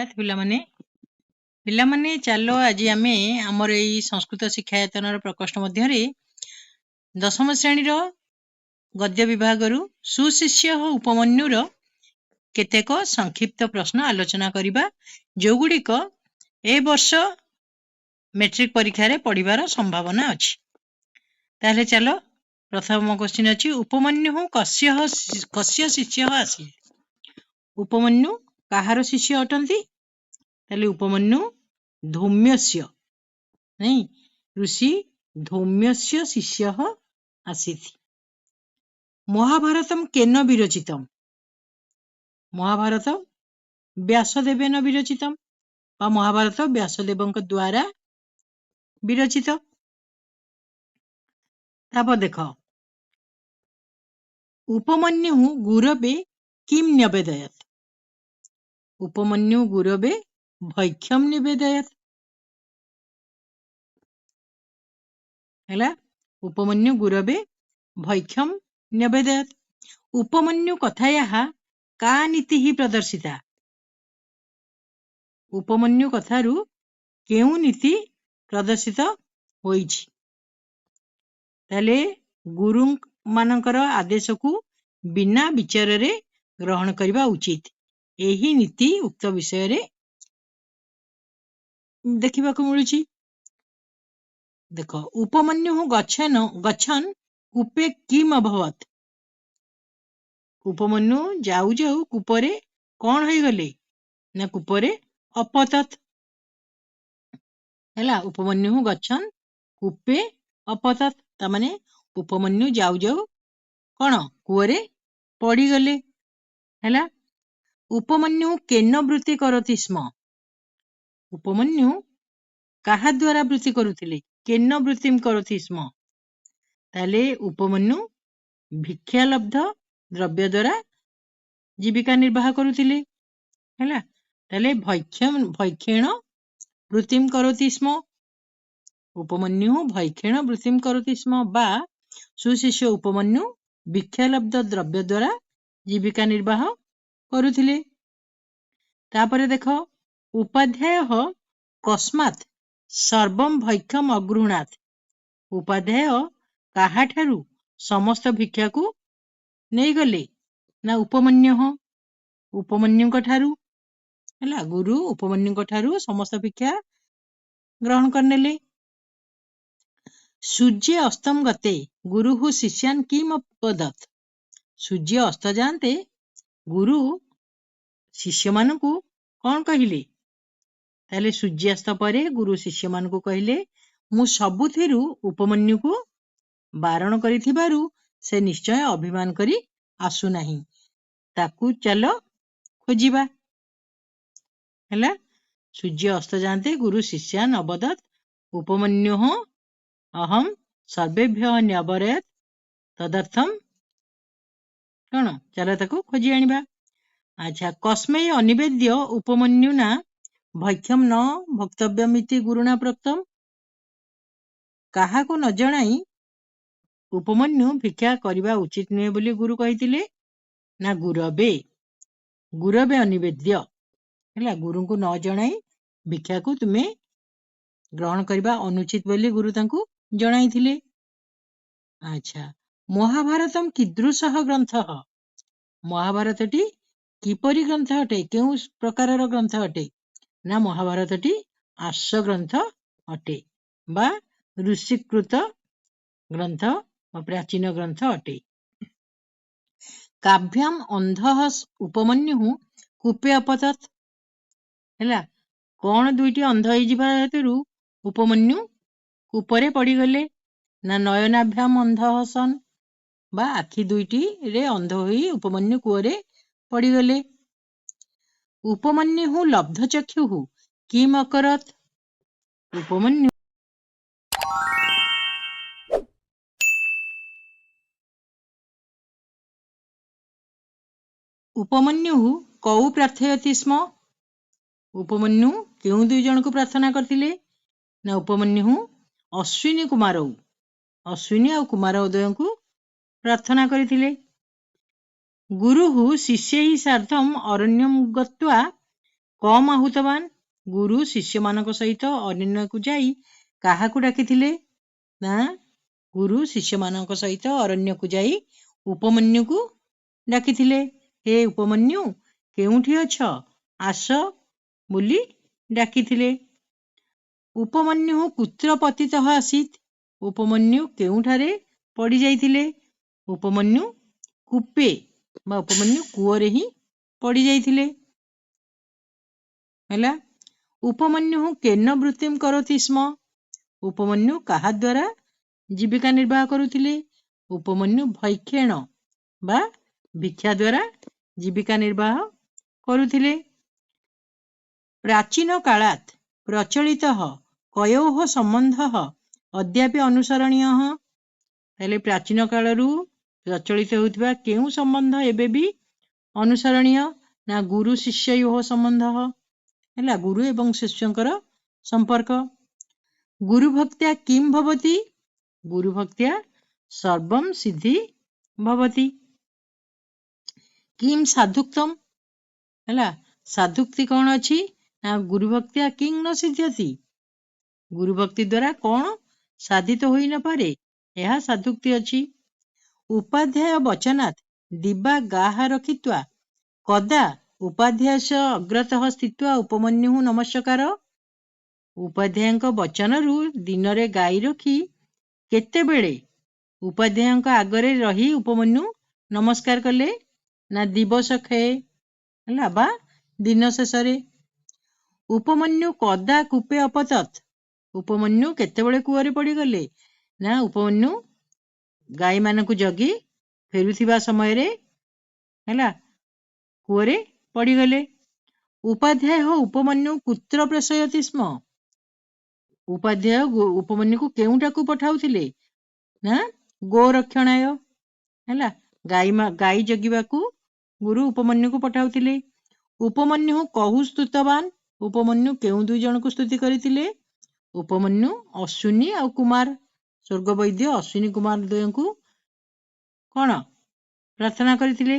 सुप्रभात पिलामाने पिलामाने चलो आज आमे आमर एई संस्कृत शिक्षायतन प्रकोष्ठ मध्य दशम श्रेणी गद्य विभाग सुशिष्य उपमन्युर केतेक संक्षिप्त प्रश्न आलोचना करिबा जोगुड़िक ए वर्ष मैट्रिक परीक्षा रे पढ़िबार संभावना अछि। ताले चलो प्रथम क्वेश्चन अछि उपमन्यु कस्य शिष्य आसी। उपमन्यु काहार शिष्य अटंती? ताले उपमन्यु धौम्यस्य नहीं ऋषि धौम्यस्य शिष्य आसीथि। महाभारतम केन विरचितम? महाभारत व्यासदेवेन विरचितम बा महाभारत व्यासदेवଙ୍କ द्वारा विरचित। तापर देख उपमन्यु गुरवे किम निवेदयत? उपमन्यु गुरवे भैक्षम निवेदयत। हैला उपमन्यु गुरवे भैक्षम निवेदयत। उपमन्यु कथायाः का नीति ही प्रदर्शिता? उपमन्यु कथारु केउ नीति प्रदर्शित होईछि? ताले गुरु मानकर आदेश को बिना विचार रे ग्रहण करबा उचित। एही नीति उक्त विषय रे देखिबा को मिलुछि। देखो उपमन्यु गच्छन कूपे किम अभवत? उपमन्यु जाऊ जाऊ कूपरे कौन होई गले ना कूपरे अपतत। हैला उपमन्यु गच्छन कूपे अपतत तमाने उपमन्यु जाऊ जाऊ कौन कुआरे पड़ी गले। हैला उपमन्यु केन वृत्ति करति स्म? उपमन्यु काहा द्वारा वृत्ति करुथिले? केन वृत्तिम करति स्म? ताले उपमन्यु भिक्षालब्ध द्रव्य द्वारा जीविका निर्वाह करुथिले। हैला ताले भैक्षेण वृत्तिम करोति स्म। उपमन्यु भैक्षेण वृत्तिम करोति स्म बा सुशिष्य उपमन्यु भिक्षालब्ध द्रव्य द्वारा जीविका निर्वाह करुथिले। तापरे देखो उपाध्याय कस्मात् सर्वम भैक्षम अगृह्णात्? उपाध्याय काहाठारु समस्त भिक्षा को नहीं गले ना उपमन्यु ठारू। हैला गुरु उपमन्यु ठारू समस्त भिक्षा ग्रहण करनेले। सूर्य अस्तम गते गुरु शिष्यान किम अपदत? सूर्य अस्त जानते गुरु शिष्य मान को कौन कहिले? ताले सूर्यास्त परे गुरु शिष्य मान को कहिले मु सबुथिरु उपमन्यु को बारण करिथिबारु से निश्चय अभिमान करी आसु नहीं, ताकू चलो खोजिबा। हैला सूर्य अस्त जानते गुरु शिष्यान अवदत उपमन्यु अहम सर्वेभ्य न्यवरयत तदर्थम कौन चलो ताकू खोजी आनिबा। अच्छा कस्मै अनिवेद्य उपमन्युना भैक्षम न भक्तव्यमिति गुरुना प्रोक्तम? काहा को न जणाई उपमन्यु भिक्षा करबा उचित नुहे बोली गुरु कहिथिले ना गुरवे अनिवेद्य। हैला गुरु को न जणाई भिक्षा को तुमे ग्रहण करबा अनुचित बोली गुरु तांकू जणाई थिले। अच्छा महाभारतम कीदृशः ग्रंथः? महाभारतटी किपरि ग्रंथ अटे? केउ प्रकारर ग्रंथ अटे? ना महाभारतटी आर्ष ग्रंथ अटे बा ऋषिकृत ग्रंथ प्राचीन ग्रंथ अटे। काव्याम अंधः उपमन्यु कूपे अपतत? हैला कौन दुईटी अंध होई जिबा हेतुरु उपमन्यु कूपरे पड़ी गले ना नयनाभ्याम अंधः सन बा आखि दुईटी रे अंध होई उपमन्यु कुआरे पड़ी गले। उपमन्यु लब्धचक्षु किम अकरत? उपमन्यु कौ प्रार्थयति स्म? उपमन्यु केउ दुई जन को प्रार्थना करथिले ना उपमन्यु अश्विनी और कुमार उदय को प्रार्थना करथिले। गुरु शिष्यै सार्धम अरण्यम गत्वा କମ୍ ଆହୁତବାନ ଗୁରୁ ଶିଷ୍ୟମାନଙ୍କ ସହିତ ଅରଣ୍ୟକୁ ଯାଇ କାହାକୁ ଡାକିଥିଲେ? ନା ଗୁରୁ ଶିଷ୍ୟମାନଙ୍କ ସହିତ ଅରଣ୍ୟକୁ ଯାଇ ଉପମନ୍ୟୁକୁ ଡାକିଥିଲେ। ହେ ଉପମନ୍ୟୁ, କେଉଁଠି ଅଛ? ଆସ ବୋଲି ଡାକିଥିଲେ। ଉପମନ୍ୟୁ କୁତ୍ର ପତିତଃ ଆସୀତ୍? ଉପମନ୍ୟୁ କେଉଁଠାରେ ପଡି ଯାଇଥିଲେ? ଉପମନ୍ୟୁ କୂପେ ବା ଉପମନ୍ୟୁ କୂଅରେ ହିଁ ପଡି ଯାଇଥିଲେ। ହେଲା। ଉପମନ୍ୟୁ କେନ ବୃତ୍ତିମ୍ କରୋତି ସ୍ମ? ଉପମନ୍ୟୁ କାହା ଦ୍ୱାରା ଜୀବିକା ନିର୍ବାହ କରୁଥିଲେ? ଉପମନ୍ୟୁ ଭୈକ୍ଷେଣ ବା ଭିକ୍ଷା ଦ୍ୱାରା ଜୀବିକା ନିର୍ବାହ କରୁଥିଲେ। ପ୍ରାଚୀନ କାଳାତ୍ ପ୍ରଚଳିତଃ କୟୋଃ ସମ୍ବନ୍ଧଃ ଅଦ୍ୟାପି ଅନୁସରଣୀୟଃ? ତାହେଲେ ପ୍ରାଚୀନ କାଳରୁ ପ୍ରଚଳିତ ହେଉଥିବା କେଉଁ ସମ୍ବନ୍ଧ ଏବେ ବି ଅନୁସରଣୀୟ? ନା ଗୁରୁ ଶିଷ୍ୟୟୋଃ ସମ୍ବନ୍ଧଃ। ହେଲା, ଗୁରୁ ଏବଂ ଶିଷ୍ୟଙ୍କର ସମ୍ପର୍କ। ଗୁରୁ ଭକ୍ତ୍ୟା କିମ୍ ଭବତି? ଗୁରୁ ଭକ୍ତ୍ୟା ସର୍ବମ୍ ସିଦ୍ଧି ଭବତି। କିମ୍ ସାଧୁକ୍ତମ୍? ହେଲା, ସାଧୁକ୍ତି କଣ ଅଛି? ନା ଗୁରୁ ଭକ୍ତ୍ୟା କିଂ ନ ସିଦ୍ଧ୍ୟତି? ଗୁରୁ ଭକ୍ତି ଦ୍ୱାରା କଣ ସାଧିତ ହୋଇ ନପାରେ? ଏହା ସାଧୁକ୍ତି ଅଛି। ଉପାଧ୍ୟାୟ ବଚନାତ୍ ଦିବା ଗାଃ ରଖିତ୍ୱା କଦା ଉପାଧ୍ୟାୟସ୍ୟ ଅଗ୍ରତଃ ସ୍ଥିତ୍ୱା ଉପମନ୍ୟୁଃ ନମସ୍କାର? ଉପାଧ୍ୟାୟଙ୍କ ବଚନରୁ ଦିନରେ ଗାଈ ରଖି କେତେବେଳେ ଉପାଧ୍ୟାୟଙ୍କ ଆଗରେ ରହି ଉପମନ୍ୟୁ ନମସ୍କାର କଲେ? ନା ଦିବସ ଖେଏ, ହେଲା, ବା ଦିନ ଶେଷରେ। ଉପମନ୍ୟୁ କଦା କୂପେ ଅପତତ୍? ଉପମନ୍ୟୁ କେତେବେଳେ କୂଅରେ ପଡିଗଲେ? ନା ଉପମନ୍ୟୁ ଗାଈମାନଙ୍କୁ ଜଗି ଫେରୁଥିବା ସମୟରେ, ହେଲା, କୂଅରେ ପଡିଗଲେ। ଉପାଧ୍ୟାୟ ଉପମନ୍ୟୁ କୁତ୍ର ପ୍ରେଷୟତି ସ୍ମ? ଉପାଧ୍ୟାୟ ଉପମନ୍ୟୁକୁ କେଉଁଟାକୁ ପଠାଉଥିଲେ? ନା ଗୋରକ୍ଷଣାୟ, ହେଲା, ଗାଈ ଜଗିବାକୁ ଗୁରୁ ଉପମନ୍ୟୁକୁ ପଠାଉଥିଲେ। ଉପମନ୍ୟୁ କହୁ ସ୍ତୁତବାନ? ଉପମନ୍ୟୁ କେଉଁ ଦୁଇ ଜଣଙ୍କୁ ସ୍ତୁତି କରିଥିଲେ? ଉପମନ୍ୟୁ ଅଶ୍ୱିନୀ ଆଉ କୁମାର, ସ୍ୱର୍ଗବୈଦ୍ୟ ଅଶ୍ୱିନୀ କୁମାର ଦ୍ୱୟଙ୍କୁ କଣ ପ୍ରାର୍ଥନା କରିଥିଲେ।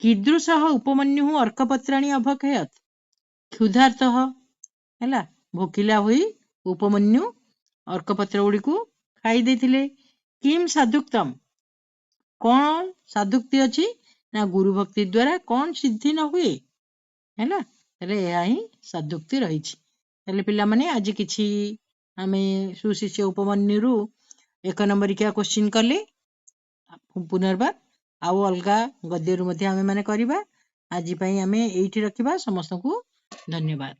କୀଦୃଶଃ ଉପମନ୍ୟୁ ଅର୍କପତ୍ରାଣୀ ଅଭକ୍ଷୟତ୍? କ୍ଷୁଧାର୍ତଃ, ହେଲା, ଭୋକିଲା ହୋଇ ଉପମନ୍ୟୁ ଅର୍କପତ୍ର ଗୁଡ଼ିକୁ ଖାଇ ଦେଇଥିଲେ। କିମ୍ ସାଧୁକ୍ତମ୍? କଣ ସାଧୁକ୍ତି ଅଛି? ନା ଗୁରୁ ଭକ୍ତି ଦ୍ୱାରା କଣ ସିଦ୍ଧି ନ ହୁଏ? ହେଲା, ତାହେଲେ ଏହା ହିଁ ସାଧୁକ୍ତି ରହିଛି। ତାହେଲେ ପିଲାମାନେ ଆଜି କିଛି ଆମେ ସୁଶିଷ୍ୟ ଉପମନ୍ୟୁରୁ 1 ନମ୍ବରିକିଆ କୋଶ୍ଚିନ୍ କଲେ। ପୁନର୍ବାର ଆଉ ଅଲଗା ଗଦ୍ୟରୁ ମଧ୍ୟ ଆମେ ମାନେ କରିବା। ଆଜି ପାଇଁ ଆମେ ଏଇଠି ରଖିବା। ସମସ୍ତଙ୍କୁ ଧନ୍ୟବାଦ।